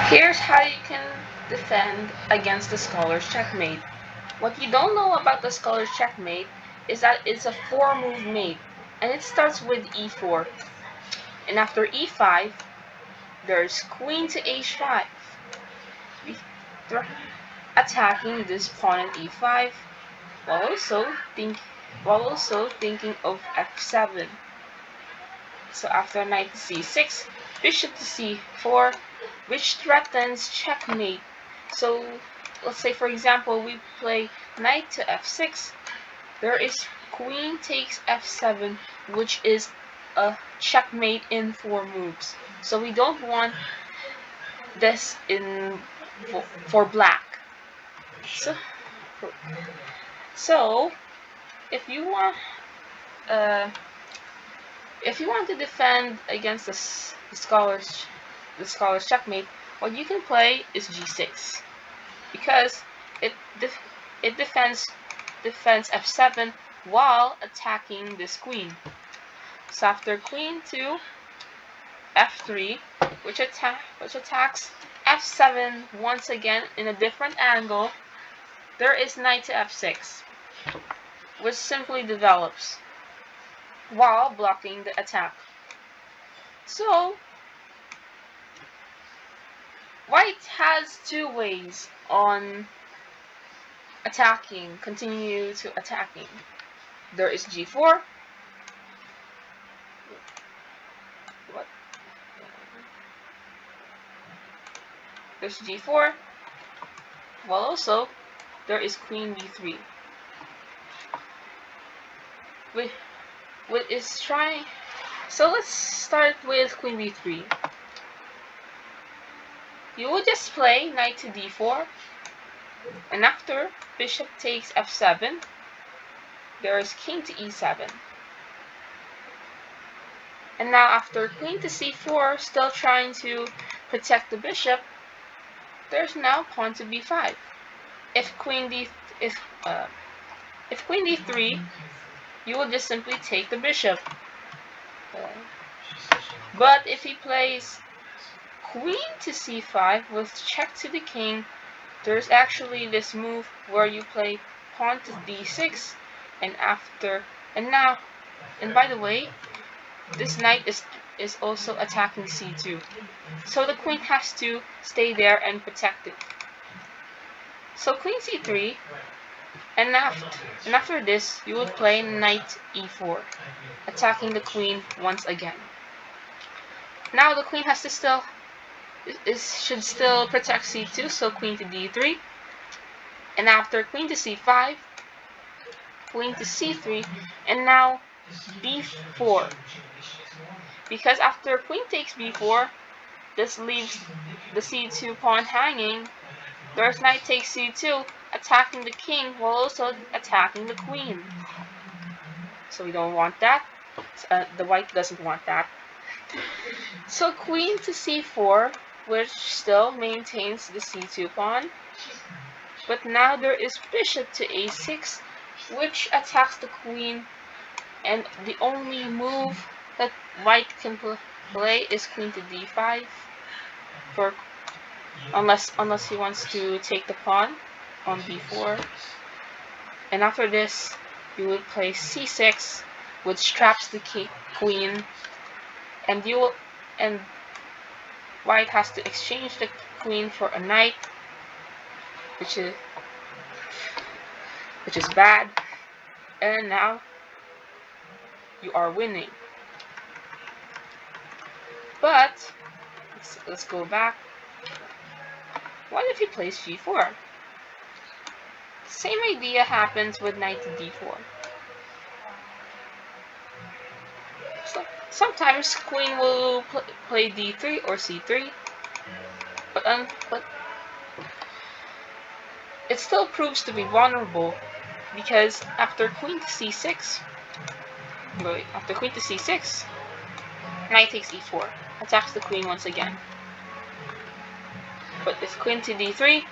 Here's how you can defend against the scholar's checkmate. What you don't know about the scholar's checkmate is that it's a 4-move mate, and it starts with e4. And after e5, there's queen to h5, attacking this pawn at e5, while also, think, while also thinking of f7. So after knight to c6, bishop to c4, which threatens checkmate. So let's say, for example, we play knight to f6. There is queen takes f7, which is a checkmate in 4 moves. So we don't want this in for black. So if you want uh, to defend against the scholar's checkmate, what you can play is g6, because it defends f7 while attacking this queen. So after queen to f3, which attacks f7 once again in a different angle, there is knight to f6, which simply develops while blocking the attack. So white has 2 ways on continue to attacking. There is g4. There's g4. While also there is queen b3. What is trying? So let's start with queen b3. You will just play knight to d4, and after bishop takes f7, there is king to e7. And now after queen to c4, still trying to protect the bishop, there's now pawn to b5. If queen d3, you will just simply take the bishop. But if he plays queen to c5 with check to the king, there's actually this move where you play pawn to d6, and by the way, this knight is also attacking c2. So the queen has to stay there and protect it. So queen c3, and after this, you would play knight e4, attacking the queen once again. Now the queen has to should still protect c2, so queen to d3, and after queen to c5, queen to c3, and now b4. Because after queen takes b4, this leaves the c2 pawn hanging. There's knight takes c2, attacking the king while also attacking the queen. So we don't want that. The white doesn't want that. So queen to c4, which still maintains the c2 pawn. But now there is bishop to a6, which attacks the queen, and the only move that white can play is queen to d5, unless he wants to take the pawn on b4. And after this, you would play c6, which traps the queen, and white has to exchange the queen for a knight, which is bad. And now you are winning. But let's go back. What if he plays g4? Same idea happens with knight to d4. So sometimes queen will play d3 or c3, but it still proves to be vulnerable, because after queen to c6, knight takes e4, attacks the queen once again. But if queen to d3,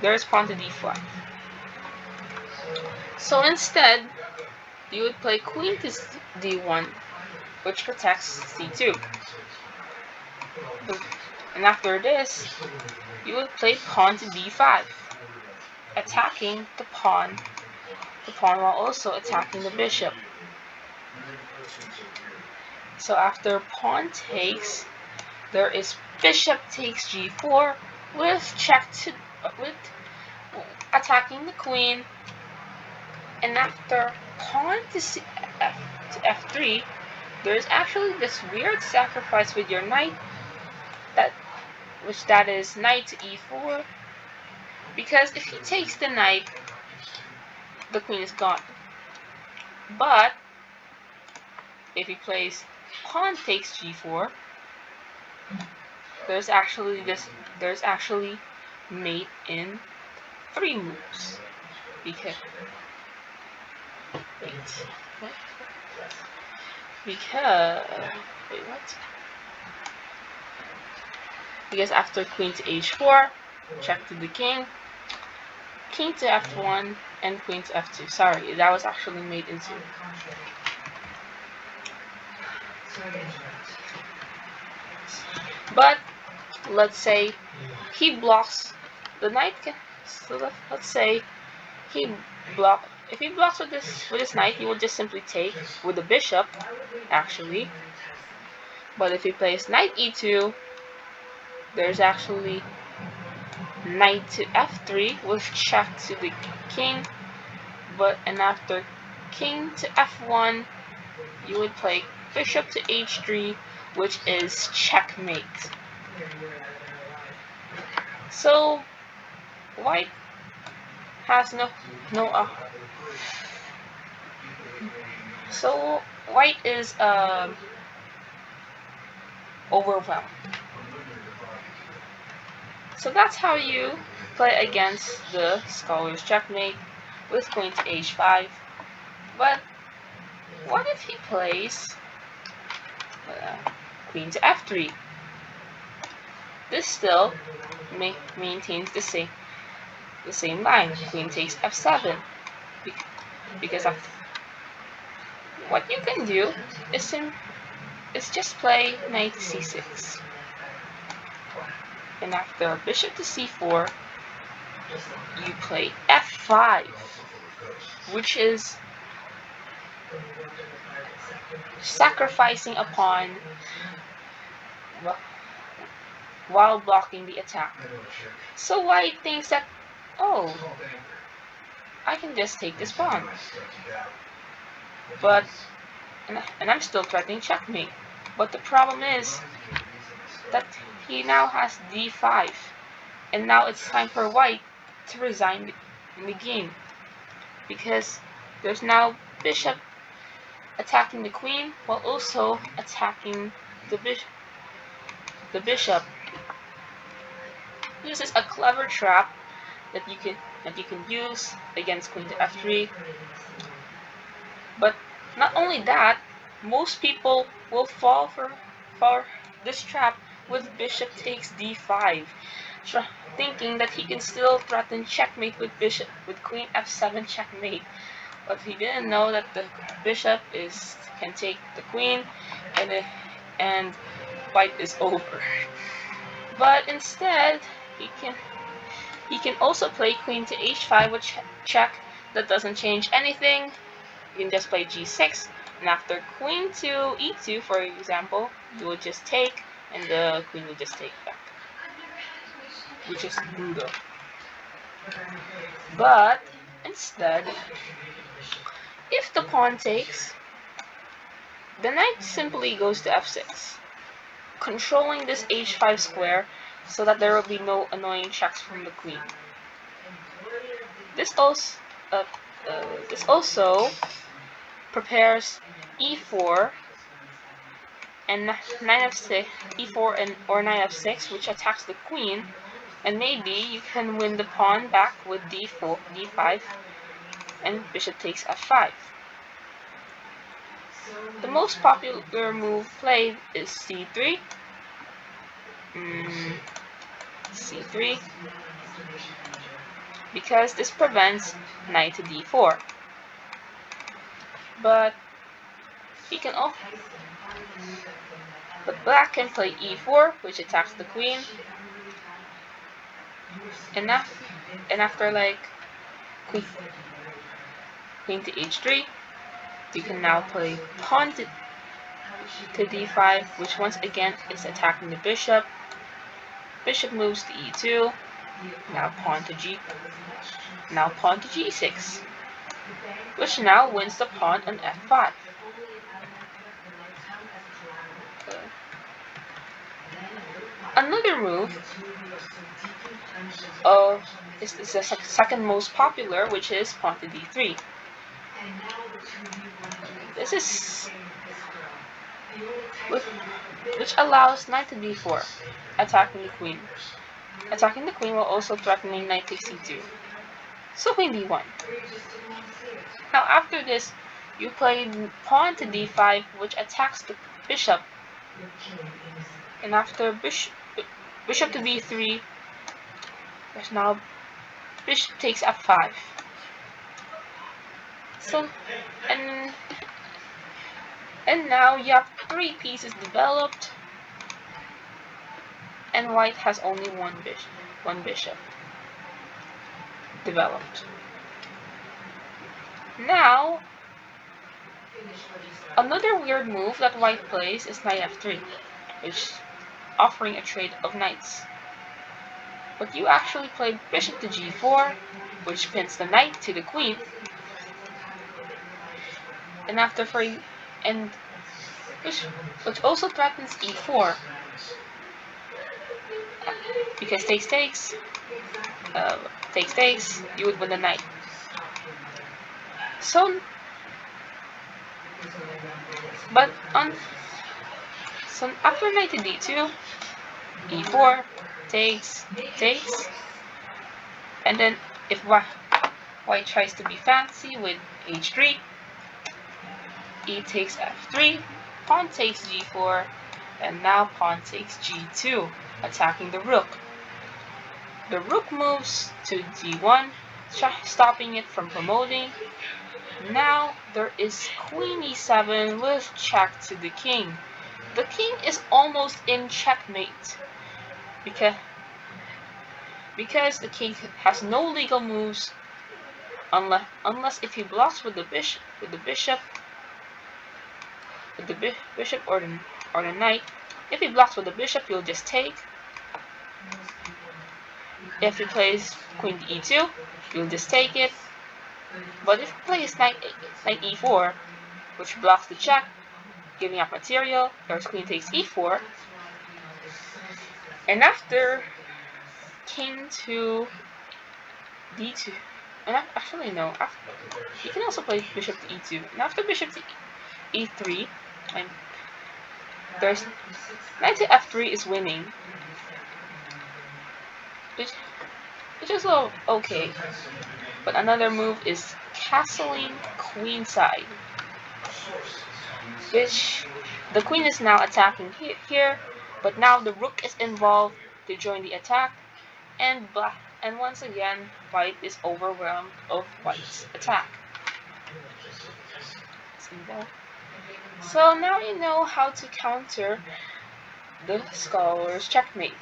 there's pawn to d5. So instead, you would play queen to d1, which protects c2. And after this, you would play pawn to d5, attacking the pawn while also attacking the bishop. So after pawn takes, there is bishop takes g4 with attacking the queen, and after pawn to f3, there's actually this weird sacrifice with your knight, that is knight to e4, because if he takes the knight, the queen is gone. But if he plays pawn takes g4, there's actually mate in 3 moves. Because after queen to h4, check to the king to f1, and queen to f2. Sorry, that was actually made into. But let's say he blocks the knight. So let's say if he blocks with this knight, he will just simply take with the bishop, actually. But if he plays knight e2, there's actually knight to f3 with check to the king. And after king to f1, you would play bishop to h3, which is checkmate. So white has so white is overwhelmed. So that's how you play against the scholar's checkmate with queen to h5. But what if he plays queen to f3? This still maintains the same line. Queen takes f7, because of what you can do is just play knight to c6, and after bishop to c4, you play f5, which is sacrificing a pawn while blocking the attack. So white thinks that, oh, I can just take this pawn, and I'm still threatening checkmate. But the problem is that he now has d5, and now it's time for white to resign in the game, because there's now bishop attacking the queen while also attacking the bishop. This is a clever trap that you can use against queen to f3. But not only that, most people will fall for this trap with bishop takes d5, thinking that he can still threaten checkmate with queen f7 checkmate. But he didn't know that the bishop can take the queen, and white is over. But instead, he can also play queen to h5 with check. That doesn't change anything. You can just play g6, and after queen to e2, for example, you would just take, and the queen would just take back, which is brutal. But instead, if the pawn takes, the knight simply goes to f6, controlling this h5 square so that there will be no annoying checks from the queen. This also prepares e4 and knight f6, e4 or knight f6, which attacks the queen, and maybe you can win the pawn back with d4, d5, and bishop takes f5. The most popular move played is c3. C3, because this prevents knight to d4. But he can But black can play e4, which attacks the queen. And after like queen to h3, you can now play pawn to d5, which once again is attacking the bishop. Bishop moves to e2. Now pawn to g6, which now wins the pawn on f5. Another move is the second most popular, which is pawn to d3. This is which allows knight to d4, attacking the queen. Attacking the queen while also threatening knight takes c2. So queen d1. Now after this, you play pawn to d5, which attacks the bishop. And after bishop to b3, there's now bishop takes f5. So and now you have 3 pieces developed, and white has only one bishop developed. Now, another weird move that white plays is knight f3, which is offering a trade of knights. But you actually play bishop to g4, which pins the knight to the queen. And after which also threatens e4, because takes, you would win the knight. So after knight to d2, e4, takes, and then if white tries to be fancy with h3, e takes f3, pawn takes g4, and now pawn takes g2, attacking the rook. The rook moves to d1, stopping it from promoting. Now there is queen e7 with check to the king. The king is almost in checkmate because the king has no legal moves unless if he blocks with the bishop or the knight. If he blocks with the bishop, he'll just take. If he plays queen to e2, he'll just take it. But if he plays knight e4, which blocks the check, giving up material, there's queen takes e4. And after king to d2, and actually no, you can also play bishop to e2. And after bishop to e3, there's knight to f3 is winning, which is okay. But another move is castling queenside, which the queen is now attacking here, but now the rook is involved to join the attack, and once again white is overwhelmed of white's attack. So now you know how to counter the scholar's checkmate.